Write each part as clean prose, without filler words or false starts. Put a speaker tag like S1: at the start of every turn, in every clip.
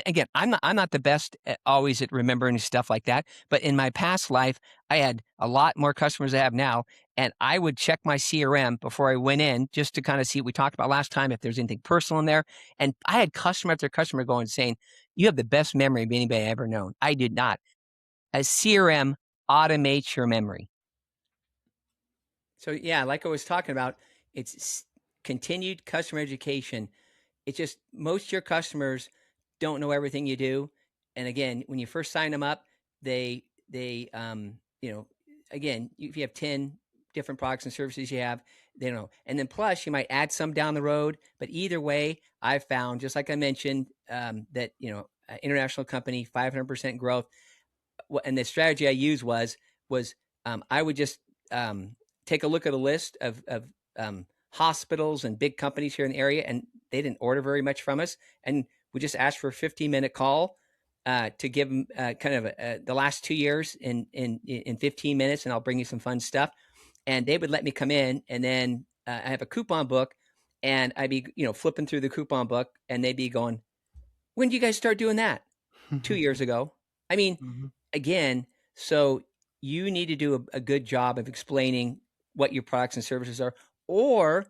S1: again, I'm not the best always at remembering stuff like that, but in my past life, I had a lot more customers than I have now, and I would check my CRM before I went in just to kind of see what we talked about last time, if there's anything personal in there. And I had customer after customer going saying, "You have the best memory of anybody I've ever known." I did not. A CRM automates your memory. So yeah, like I was talking about, it's continued customer education. It's just most of your customers don't know everything you do. And again, when you first sign them up, you know, again, if you have 10 different products and services you have, they don't know. And then plus you might add some down the road, but either way, I've found, just like I mentioned, that, international company, 500% growth. And the strategy I used was I would just take a look at a list of hospitals and big companies here in the area, and they didn't order very much from us, and we just asked for a 15-minute call to give them kind of the last 2 years in 15 minutes, and I'll bring you some fun stuff. And they would let me come in, and then I have a coupon book, and I'd be flipping through the coupon book, and they'd be going, "When did you guys start doing that?" 2 years ago. I mean,
S2: Mhm.
S1: again, so you need to do a good job of explaining what your products and services are, or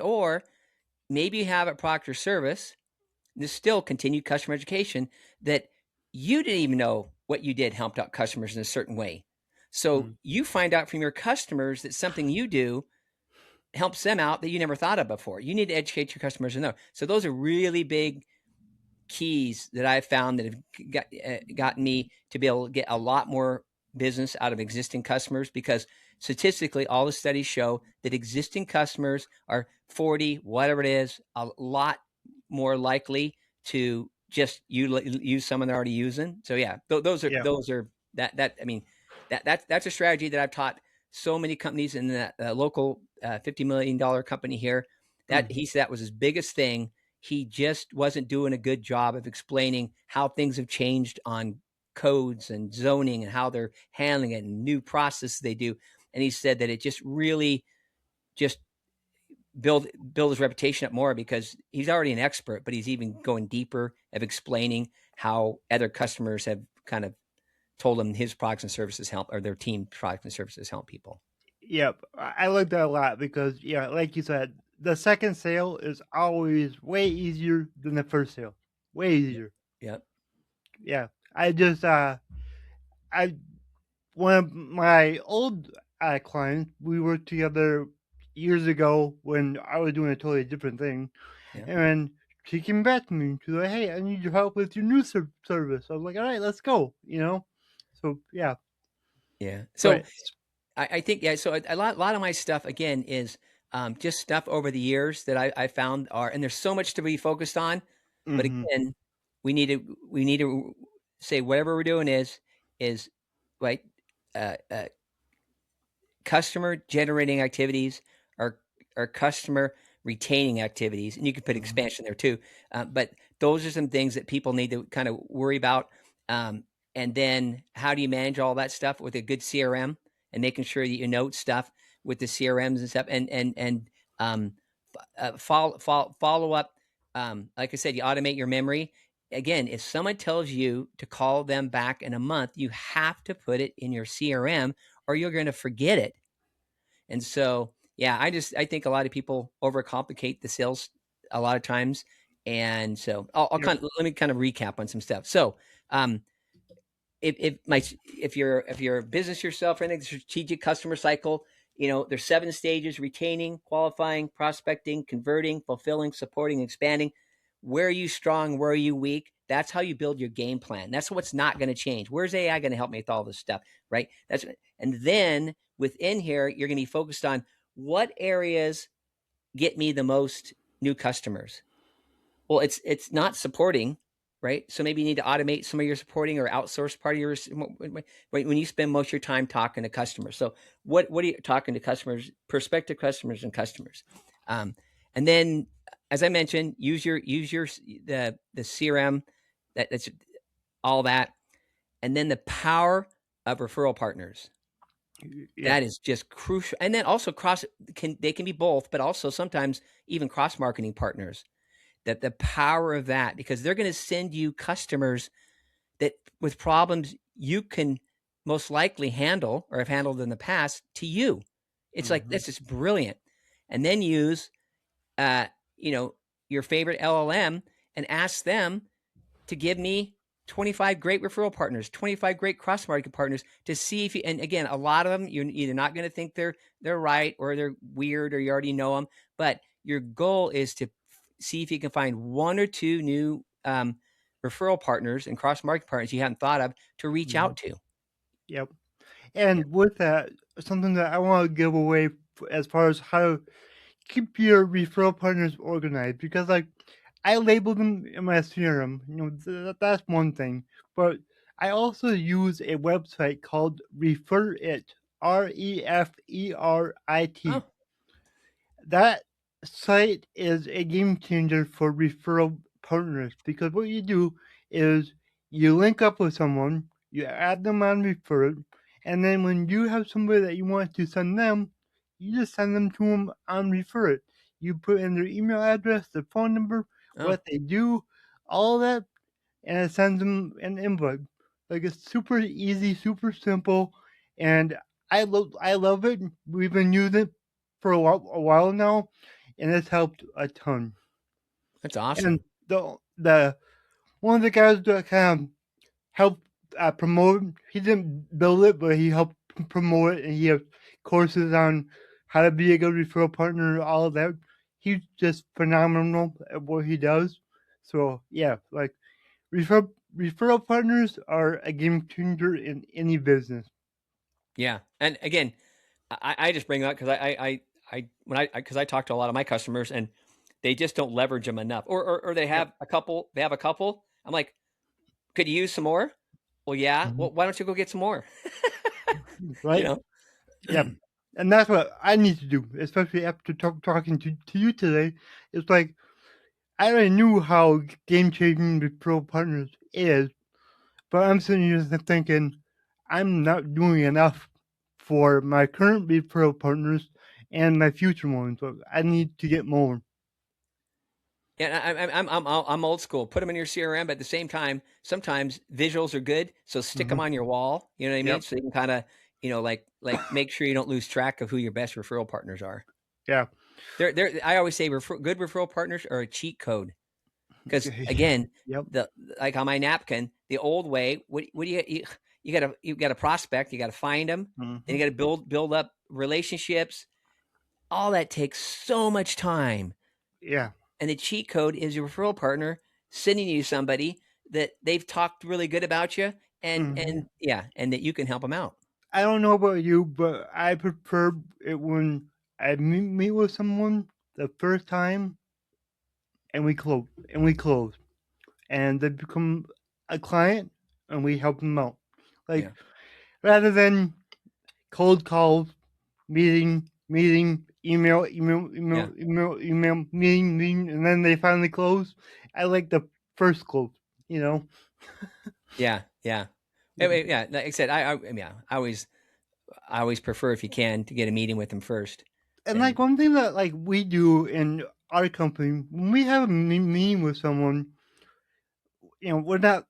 S1: or maybe you have a product or service. This still continued customer education that you didn't even know what you did helped out customers in a certain way. So
S2: Mm.
S1: you find out from your customers that something you do helps them out that you never thought of before. You need to educate your customers to know. So those are really big keys that I've found that have gotten me to be able to get a lot more business out of existing customers, because statistically, all the studies show that existing customers are 40, whatever it is, a lot more likely to just use someone they're already using. So yeah,
S2: Yeah.
S1: those are that I mean that's a strategy that I've taught so many companies in the local $50 million company here. That
S2: Mhm.
S1: he said that was his biggest thing. He just wasn't doing a good job of explaining how things have changed on codes and zoning and how they're handling it and new processes they do. And he said that it just really just build his reputation up more, because he's already an expert, but he's even going deeper of explaining how other customers have kind of told him his products and services help, or their team products and services help people.
S2: Yep. I like that a lot because, yeah, like you said, the second sale is always way easier than the first sale. Way easier.
S1: Yep.
S2: Yeah. I just, I one of my old clients, we worked together years ago when I was doing a totally different thing,
S1: Yep.
S2: and she came back to me. She's like, "Hey, I need your help with your new service." I was like, "All right, let's go." So yeah,
S1: Yeah. So
S2: but
S1: I think, yeah. So a lot of my stuff again is just stuff over the years that I found are, and there's so much to be focused on. But
S2: hmm
S1: again, we need to say whatever we're doing is right. Uh, uh, Customer generating activities are customer retaining activities, and you can put
S2: hmm
S1: expansion there too. But those are some things that people need to kind of worry about. Um, and then how do you manage all that stuff with a good CRM, and making sure that you note stuff with the CRMs and stuff, and follow up. Like I said, you automate your memory. Again, if someone tells you to call them back in a month, you have to put it in your CRM, or you're going to forget it. And so, yeah, I think a lot of people overcomplicate the sales a lot of times. And so I'll
S2: yep,
S1: let me kind of recap on some stuff. So, um, if you're a business yourself, I think the strategic customer cycle, there's 7 stages: retaining, qualifying, prospecting, converting, fulfilling, supporting, expanding. Where are you strong? Where are you weak? That's how you build your game plan. That's what's not going to change. Where's AI going to help me with all this stuff? Right. And then within here, you're going to be focused on what areas get me the most new customers. Well, it's not supporting, right? So maybe you need to automate some of your supporting, or outsource part of your right when you spend most of your time talking to customers. So what are you talking to customers, prospective customers, and customers? Um, and then, as I mentioned, use your the CRM, that's all that, and then the power of referral partners.
S2: yeah,
S1: That is just crucial. And then also they can be both, but also sometimes even cross marketing partners. that the power of that, because they're going to send you customers that with problems you can most likely handle or have handled in the past to you. It's like,
S2: Mm-hmm.
S1: that's just brilliant. And then use, uh, you know, your favorite LLM and ask them to give me 25 great referral partners, 25 great cross market partners to see if you, and again, a lot of them, you're either not going to think they're right or they're weird or you already know them. But your goal is to see if you can find one or two new referral partners and cross market partners you hadn't thought of to reach
S2: Mm-hmm.
S1: out to.
S2: Yep.
S1: Yeah.
S2: And with that, something that I want to give away as far as how to keep your referral partners organized, because like I label them in my CRM, that's one thing, but I also use a website called Referit, Referit.
S1: Oh,
S2: That site is a game changer for referral partners because what you do is you link up with someone, you add them on Referit, and then when you have somebody that you want to send them, you just send them to them on Referit. You put in their email address, their phone number,
S1: oh,
S2: what they do, all that, and it sends them an invite. Like it's super easy, super simple, and I love it. We've been using it for a while now, and it's helped a ton.
S1: that's
S2: And
S1: awesome.
S2: the one of the guys that kind of helped promote it, he didn't build it, but he helped promote it, and he has courses on how to be a good referral partner, all of that. He's just phenomenal at what he does. So yeah, like referral partners are a game changer in any business.
S1: Yeah. And again, I just bring that because when because I talk to a lot of my customers and they just don't leverage them enough, or they
S2: Yep.
S1: have a couple. They have a couple. I'm like, could you use some more? Well, yeah.
S2: Mhm.
S1: Well, why don't you go get some more? you
S2: Right?
S1: know.
S2: Yep. And that's what I need to do, especially after talking to you today. It's like I already knew how game changing referral partners is, but I'm sitting here thinking I'm not doing enough for my current referral partners and my future ones. So I need to get more.
S1: Yeah, I'm old school. Put them in your CRM, but at the same time, sometimes visuals are good. So stick them
S2: Hmm.
S1: on your wall. You know what I mean?
S2: Yep.
S1: So you can kind of, like make sure you don't lose track of who your best referral partners are.
S2: Yeah.
S1: They're. I always say good referral partners are a cheat code. Because again,
S2: Yep.
S1: the like on my napkin, the old way, what do you got to prospect, you got to find them, and
S2: Hmm.
S1: you got to build up relationships. All that takes so much time.
S2: Yeah.
S1: And the cheat code is your referral partner sending you somebody that they've talked really good about you,
S2: Hmm.
S1: and yeah, and that you can help them out.
S2: I don't know about you, but I prefer it when I meet with someone the first time and we close and they become a client and we help them out. Like
S1: Yeah,
S2: rather than cold calls, meeting,
S1: yeah,
S2: meeting, and then they finally close. I like the first close, you know.
S1: yeah, yeah.
S2: Yep.
S1: Yeah, like I said, yeah, I always prefer if you can to get a meeting with them first.
S2: And like
S1: And
S2: one thing that like we do in our company when we have a meeting with someone, we're not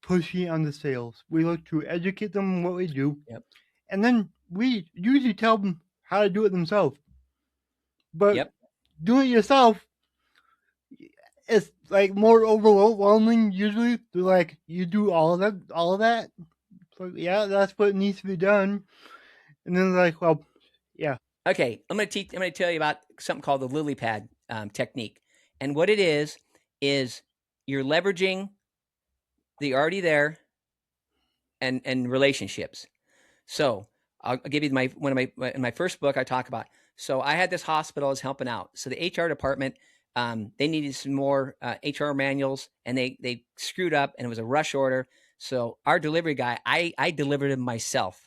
S2: pushy on the sales. We look to educate them on what we do,
S1: yep,
S2: and then we usually tell them how to do it themselves. But
S1: yep,
S2: doing it yourself is like more overwhelming usually. To like you do all of that. So yeah, that's what needs to be done. And then like, well, yeah.
S1: okay, I'm gonna tell you about something called the lily pad technique. And what it is you're leveraging the already there and relationships. So I'll give you one of in my first book I talk about. So I had this hospital I was helping out. So the HR department, they needed some more HR manuals, and they screwed up, and it was a rush order. So our delivery guy, I delivered him myself.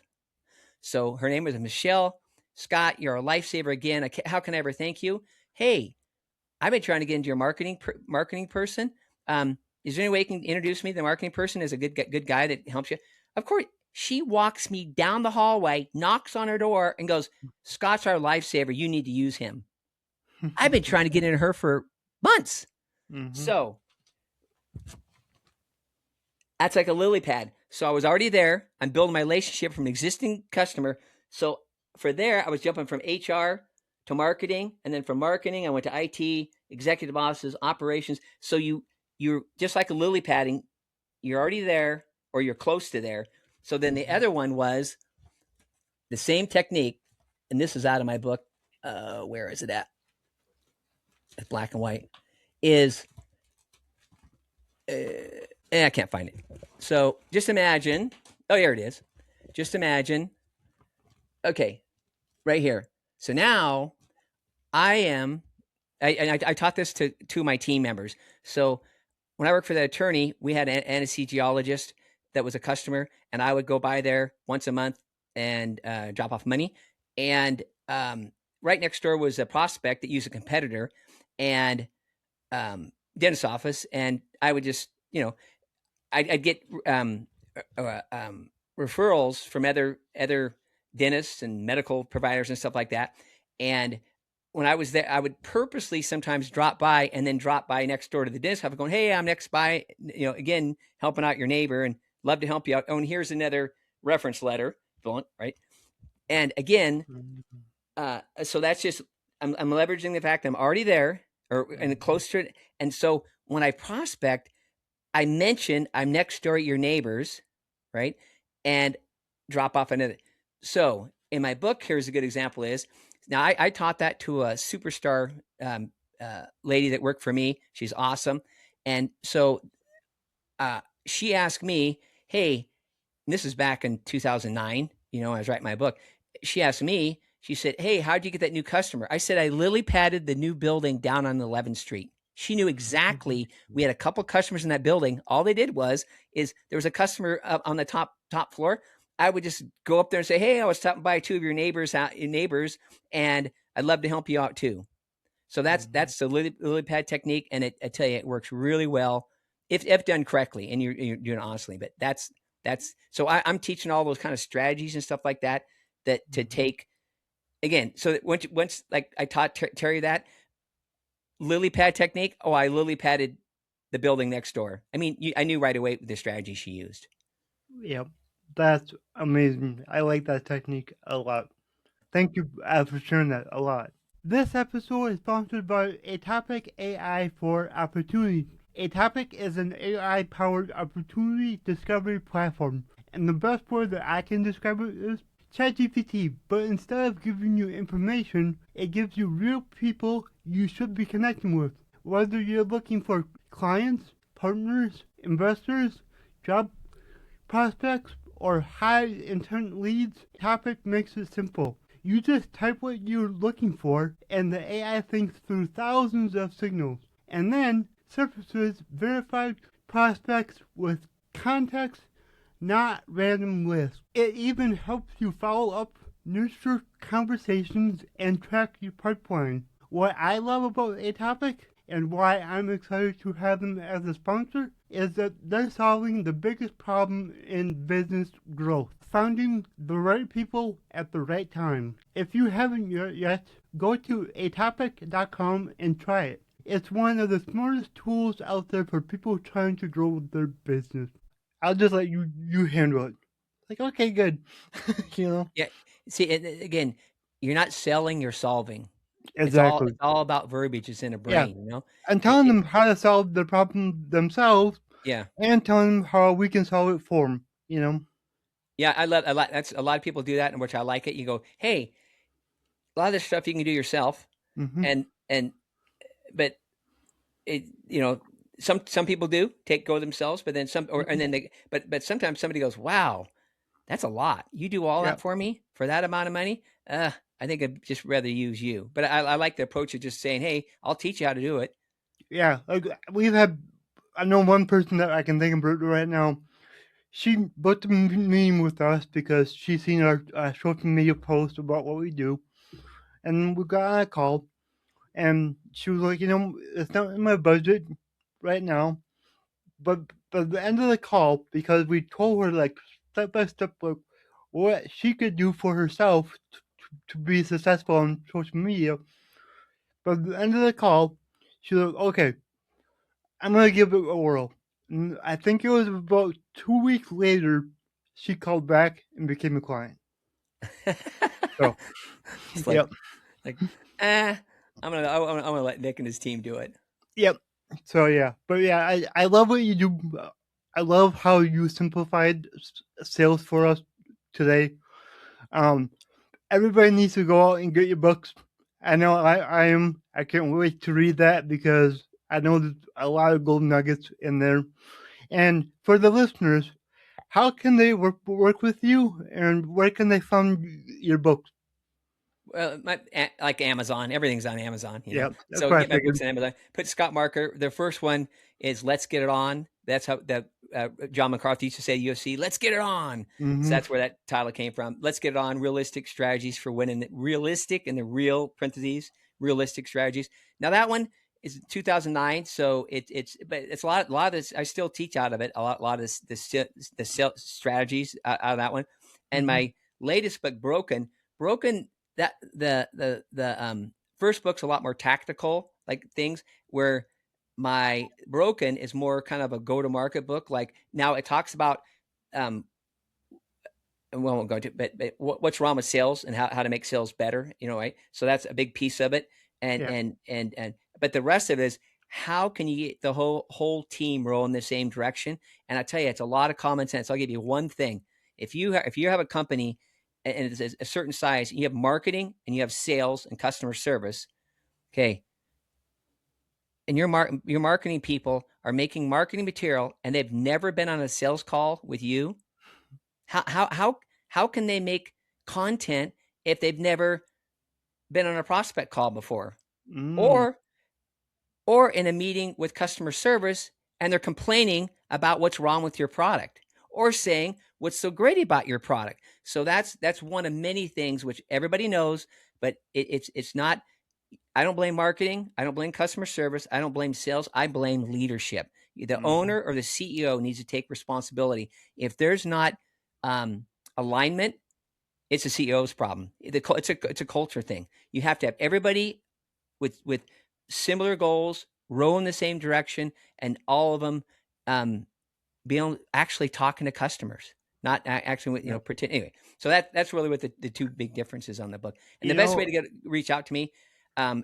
S1: So her name was Michelle. Scott, you're a lifesaver again. How can I ever thank you? Hey, I've been trying to get into your marketing person. Is there any way you can introduce me to the marketing person as a good guy that helps you? Of course, she walks me down the hallway, knocks on her door, and goes, "Scott's our lifesaver. You need to use him." I've been trying to get into her for months.
S2: Mm-hmm.
S1: So that's like a lily pad. So I was already there. I'm building my relationship from an existing customer. So for there, I was jumping from HR to marketing, and then from marketing, I went to IT, executive offices, operations. So you're just like a lily padding. You're already there, or you're close to there. So then the
S2: Mm-hmm.
S1: other one was the same technique, and this is out of my book. Where is it at? It's black and white. Is I can't find it. So just imagine. Oh, here it is. Just imagine. Okay, right here. So now I am. I taught this to two of my team members. So when I worked for the attorney, we had an anesthesiologist that was a customer, and I would go by there once a month and drop off money. And right next door was a prospect that used a competitor, and dentist office, and I would just, I'd get referrals from other dentists and medical providers and stuff like that. And when I was there, I would purposely sometimes drop by and then drop by next door to the dentist office, going, "Hey, I'm next by, again, helping out your neighbor, and love to help you out. Oh, and here's another reference letter, right?" And again, so that's just I'm leveraging the fact that I'm already there or and
S2: Mm-hmm.
S1: close to it. And so when I prospect, I mention I'm next door at your neighbors, right? And drop off another. So in my book, here's a good example is now I taught that to a superstar lady that worked for me. She's awesome. And so she asked me, hey, this is back in 2009, I was writing my book. She asked me, she said, hey, how'd you get that new customer? I said, I lily padded the new building down on 11th Street. She knew exactly. We had a couple customers in that building. All they did is there was a customer up on the top floor. I would just go up there and say, hey, I was stopping by two of your neighbors, and I'd love to help you out too. So that's
S2: Mm-hmm.
S1: that's the lily pad technique, and I tell you, it works really well if done correctly and you're doing it honestly. But that's so I'm teaching all those kind of strategies and stuff like that to
S2: Mm-hmm.
S1: take again. So that once like I taught Terry that lily pad technique. Oh, I lily padded the building next door. I mean, I knew right away the strategy she used.
S2: Yep, that's amazing. I like that technique a lot. Thank you for sharing that a lot. This episode is sponsored by A Topic AI for Opportunity. A Topic is an AI powered opportunity discovery platform, and the best word that I can describe it is ChatGPT. But instead of giving you information, it gives you real people you should be connecting with. Whether you're looking for clients, partners, investors, job prospects, or high intent leads, Topic makes it simple. You just type what you're looking for, and the AI thinks through thousands of signals, and then surfaces verified prospects with context, not random lists. It even helps you follow up, nurture conversations, and track your pipeline. What I love about Atopic and why I'm excited to have them as a sponsor is that they're solving the biggest problem in business growth, finding the right people at the right time. If you haven't yet, go to atopic.com and try it. It's one of the smartest tools out there for people trying to grow their business. I'll just let you handle it. Like, okay, good. you know?
S1: Yeah. See, again, you're not selling, you're solving. It's all
S2: Exactly.
S1: it's all about verbiage. It's in a
S2: Yeah.
S1: brain,
S2: And
S1: It,
S2: telling
S1: it,
S2: them how to solve the problem themselves
S1: yeah.
S2: and telling them how we can solve it for them.
S1: Yeah, I love a lot. That's a lot of people do that, and which I like it. You go, hey, a lot of this stuff you can do yourself,
S2: Mm-hmm.
S1: and but it, some people do go themselves, but then some, or and
S2: Mm-hmm.
S1: then but sometimes somebody goes, wow, that's a lot. You do all
S2: Yeah.
S1: that for me for that amount of money? I think I'd just rather use you. But I like the approach of just saying, hey, I'll teach you how to do it.
S2: Yeah. Like we've had, I know one person that I can think of right now. She booked a meeting with us because she's seen our social media post about what we do. And we got on a call. And she was like, it's not in my budget right now. But at the end of the call, because we told her like step by step like what she could do for herself to be successful on social media. But at the end of the call, she was like, okay, I'm gonna give it a whirl. I think it was about 2 weeks later she called back and became a client. So,
S1: It's
S2: yep,
S1: like, eh, I'm gonna let Nick and his team do it.
S2: yep. So yeah, but yeah, I love what you do. I love how you simplified sales for us today. Um, Everybody needs to go out and get your books. I know I am. I can't wait to read that because I know there's a lot of gold nuggets in there. And for the listeners, how can they work with you, and where can they find your books?
S1: Well, like Amazon, everything's on Amazon,
S2: Yeah, that's
S1: So
S2: what I
S1: get my
S2: figured.
S1: books on Amazon. Put Scott Marker. The first one is "Let's Get It On." That's how that John McCarthy used to say to UFC, "Let's get it on." So
S2: Mm-hmm.
S1: that's where that title came from. Let's get it on. Realistic strategies for winning. Realistic in the real parentheses. Realistic strategies. Now that one is 2009, so but it's a lot of this. I still teach out of it. A lot of the sales strategies out of that one. And
S2: Mm-hmm.
S1: my latest book, Broken, that the first book's a lot more tactical, like things where my Broken is more kind of a go to market book. Like now it talks about um and we won't go to, but what's wrong with sales and how to make sales better, right? So that's a big piece of it. And
S2: Yeah.
S1: but the rest of it is how can you get the whole team roll in the same direction? And I tell you, it's a lot of common sense. I'll give you one thing. If you have a company and it's a certain size, you have marketing and you have sales and customer service. Okay, and your marketing people are making marketing material and they've never been on a sales call with you. How can they make content if they've never been on a prospect call before?
S2: Mm.
S1: Or or in a meeting with customer service and they're complaining about what's wrong with your product or saying what's so great about your product. So that's one of many things which everybody knows, but it's not. I don't blame marketing. I don't blame customer service. I don't blame sales. I blame leadership. The
S2: Mm-hmm.
S1: owner or the CEO needs to take responsibility. If there's not um, alignment, it's a CEO's problem. It's a culture thing. You have to have everybody with similar goals, row in the same direction, and all of them um, being actually talking to customers, not actually with,
S2: Yeah.
S1: pretend. Anyway, so that's really what the two big differences on the book. And the
S2: You
S1: best way
S2: know,
S1: to reach out to me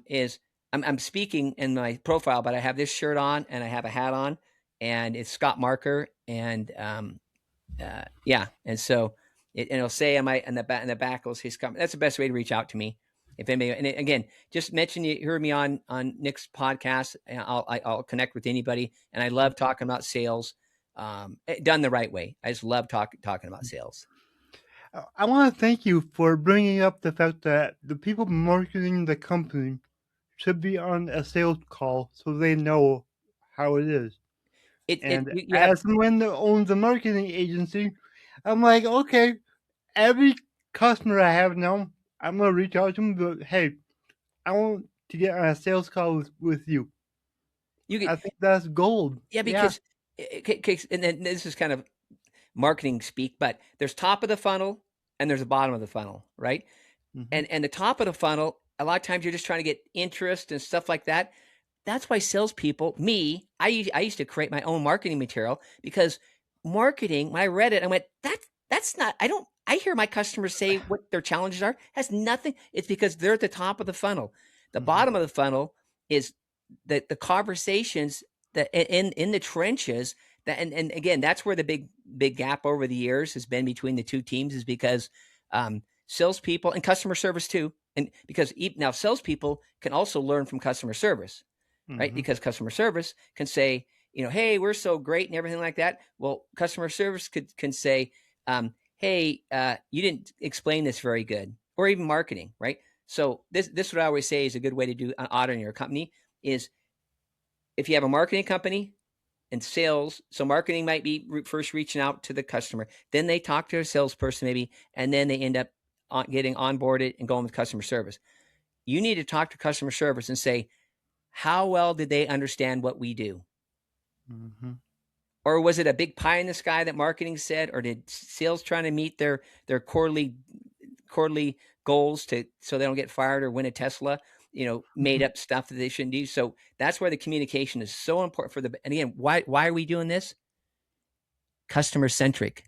S1: is I'm speaking in my profile, but I have this shirt on and I have a hat on, and it's Scott Marker, and yeah, and so and it'll say on my in the back it'll say Scott. That's the best way to reach out to me. If anybody, and again, just mention you heard me on Nick's podcast, and I'll connect with anybody. And I love talking about sales, done the right way. I just love talking about sales.
S2: I want to thank you for bringing up the fact that the people marketing the company should be on a sales call so they know how it is. And
S1: You have
S2: as someone that owns a marketing agency, I'm like, okay, every customer I have now, I'm gonna reach out to them. But hey, I want to get on a sales call with you.
S1: you get
S2: I think that's gold.
S1: yeah
S2: Yeah.
S1: because and then this is kind of marketing speak, but there's top of the funnel and there's the bottom of the funnel, right?
S2: Hmm.
S1: And the top of the funnel, a lot of times you're just trying to get interest and stuff like that. That's why salespeople, I used to create my own marketing material because marketing, when I read it, I went, that's not, I hear my customers say what their challenges are. It has nothing. It's because they're at the top of the funnel. The
S2: Hmm.
S1: bottom of the funnel is the conversations that in the trenches that, and again, that's where the big gap over the years has been between the two teams is because salespeople and customer service too. And because now salespeople can also learn from customer service, right?
S2: Hmm.
S1: Because customer service can say, hey, we're so great and everything like that. Well, customer service can say, hey, you didn't explain this very good, or even marketing, right? So this is what I always say is a good way to do an audit in your company is if you have a marketing company and sales. So marketing might be first reaching out to the customer, then they talk to a salesperson maybe, and then they end up getting onboarded and going with customer service. You need to talk to customer service and say, how well did they understand what we do?
S2: Hmm.
S1: Or was it a big pie in the sky that marketing said, or did sales trying to meet their quarterly goals to so they don't get fired or win a Tesla? made up stuff that they shouldn't do. So that's where the communication is so important for the. And again, why are we doing this? Customer centric.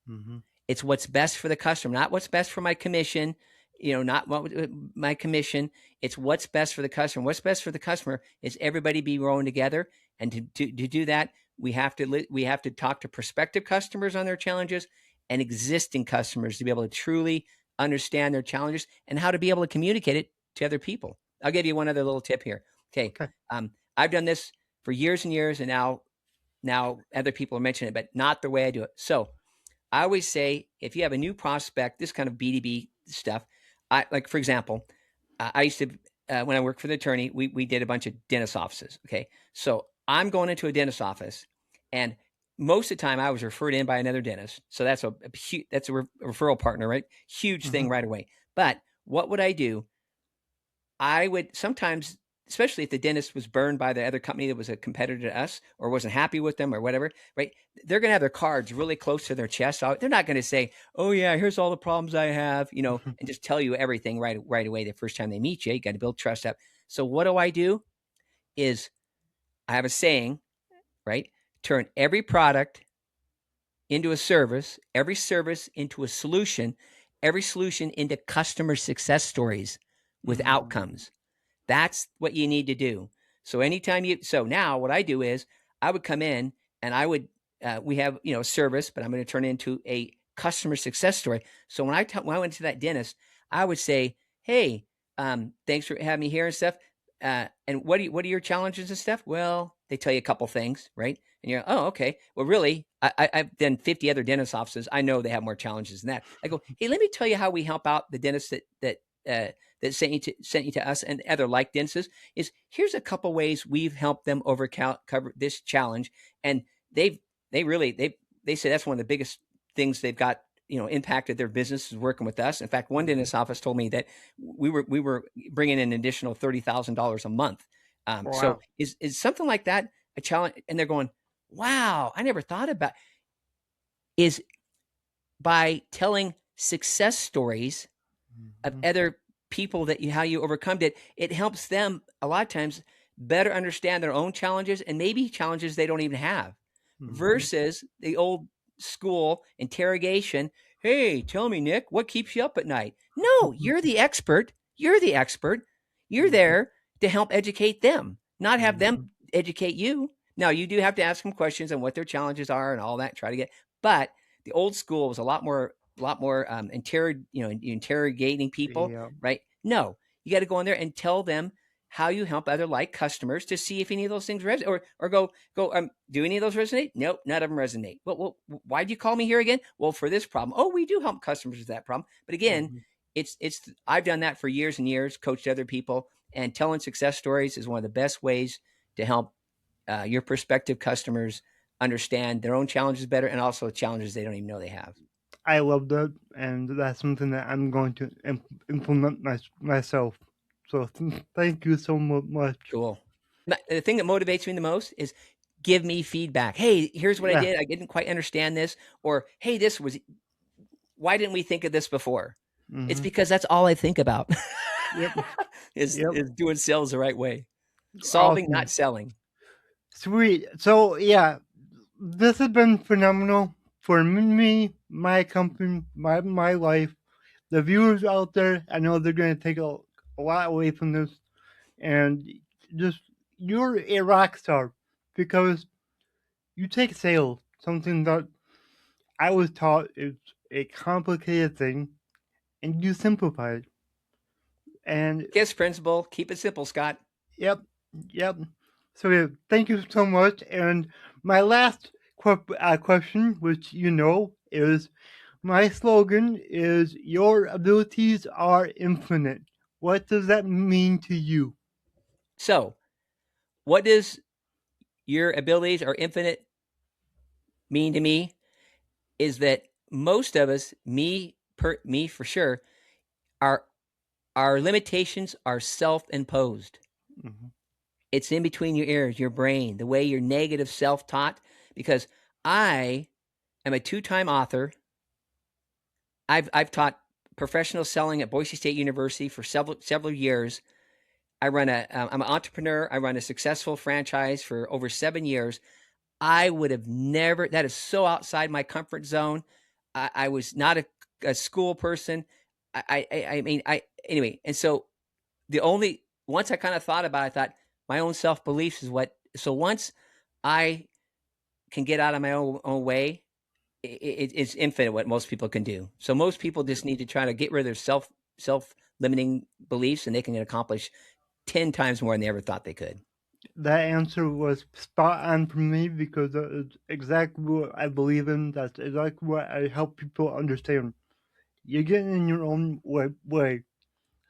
S2: Mm-hmm.
S1: It's what's best for the customer, not what's best for my commission. Not what my commission. It's what's best for the customer. What's best for the customer is everybody be rowing together. And to do that, we have to talk to prospective customers on their challenges and existing customers to be able to truly understand their challenges and how to be able to communicate it to other people. I'll give you one other little tip here. Okay,
S2: Okay.
S1: I've done this for years and years, and now other people are mentioning it, but not the way I do it. So I always say, if you have a new prospect, this kind of B2B stuff, like for example, I used to when I worked for the attorney, we did a bunch of dentist offices. Okay, so I'm going into a dentist office, and most of the time I was referred in by another dentist. So that's a referral partner, right? Huge
S2: Mm-hmm.
S1: thing right away. But what would I do? I would sometimes, especially if the dentist was burned by the other company that was a competitor to us or wasn't happy with them or whatever, right? They're going to have their cards really close to their chest. So they're not going to say, "Oh yeah, here's all the problems I have," and just tell you everything right away the first time they meet you. You got to build trust up. So what do I do? Is I have a saying, right? Turn every product into a service, every service into a solution, every solution into customer success stories with
S2: Mm-hmm.
S1: outcomes. That's what you need to do. So now what I do is I would come in and I would, we have, a service, but I'm going to turn it into a customer success story. So when I went to that dentist, I would say, "Hey, thanks for having me here and stuff. And what are your challenges and stuff?" Well, they tell you a couple things, right? And you're, "Oh, okay. Well, really, I've done 50 other dentist offices. I know they have more challenges than that." I go, "Hey, let me tell you how we help out the dentists that sent you to us and other like dentists. Is here's a couple ways we've helped them cover this challenge." And they've they say that's one of the biggest things they've got, impacted their business is working with us. In fact, one
S2: Mm-hmm.
S1: dentist office told me that we were bringing in an additional $30,000 a month. So
S2: Wow.
S1: is something like that a challenge? And they're going, "Wow, I never thought about." Is by telling success stories of
S2: Mm-hmm.
S1: other people that how you overcome it, it helps them a lot of times better understand their own challenges and maybe challenges they don't even have,
S2: Mm-hmm.
S1: versus the old school interrogation. "Hey, tell me, Nick, what keeps you up at night?" No, you're the expert. You're the expert. You're
S2: Mm-hmm.
S1: there to help educate them, not have
S2: Mm-hmm.
S1: them educate you. Now, you do have to ask them questions on what their challenges are and all that. Try to get, but the old school was a lot more interrogating people,
S2: Yeah.
S1: right? No, you got to go in there and tell them how you help other like customers to see if any of those things resonate, or go do any of those resonate? Nope, none of them resonate. Well, why'd you call me here again? Well, for this problem. Oh, we do help customers with that problem. But again,
S2: Mm-hmm.
S1: it's I've done that for years and years, coached other people, and telling success stories is one of the best ways to help your prospective customers understand their own challenges better, and also challenges they don't even know they have.
S2: I love that, and that's something that I'm going to implement myself. So thank you so much.
S1: Cool. The thing that motivates me the most is give me feedback. "Hey, here's what I
S2: Yeah.
S1: did. I didn't quite understand this," or, "Hey, this was why didn't we think of this before?" It's
S2: Mm-hmm.
S1: because that's all I think about
S2: Yep.
S1: is
S2: Yep.
S1: is doing sales the right way. Solving, not
S2: Awesome.
S1: selling.
S2: Sweet. So yeah, this has been phenomenal for me, my company, my life. The viewers out there, I know they're going to take a lot away from this, and just you're a rock star because you take sales, something that I was taught is a complicated thing, and you simplify it. And
S1: KISS principle, keep it simple, Scott.
S2: yep, yep. So yeah, thank you so much. And my last question, which is my slogan is "Your abilities are infinite." What does that mean to you?
S1: So, what does your abilities are infinite mean to me? Is that most of us, me for sure, our limitations are self-imposed.
S2: Mm-hmm.
S1: It's in between your ears, your brain, the way you're negative self-taught. Because I am a two-time author. I've taught professional selling at Boise State University for several years. I'm an entrepreneur. I run a successful franchise for over 7 years. I would have never, that is so outside my comfort zone. I was not a school person. I mean, anyway. And so once I kind of thought about it, I thought my own self beliefs is so once I can get out of my own way, it's infinite what most people can do. So most people just need to try to get rid of their self limiting beliefs, and they can accomplish 10 times more than they ever thought they could.
S2: That answer was spot on for me because it's exactly what I believe in. That's exactly what I help people understand. You're getting in your own way.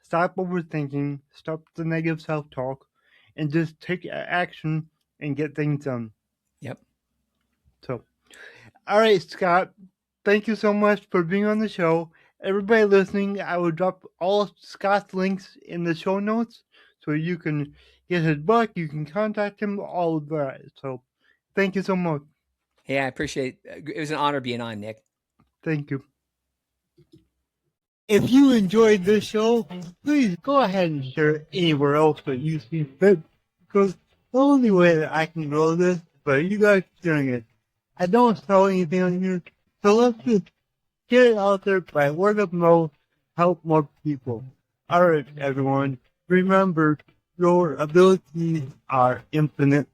S2: Stop overthinking, stop the negative self talk, and just take action and get things done.
S1: Yep.
S2: So, all right, Scott, thank you so much for being on the show. Everybody listening, I will drop all Scott's links in the show notes so you can get his book, you can contact him, all of that. So, thank you so much.
S1: Hey, I appreciate it. It was an honor being on, Nick.
S2: Thank you. If you enjoyed this show, please go ahead and share it anywhere else that you see fit, because the only way that I can grow this is by you guys sharing it. I don't sell anything on here, so let's just get it out there by word of mouth, help more people. Alright, everyone, remember, your abilities are infinite.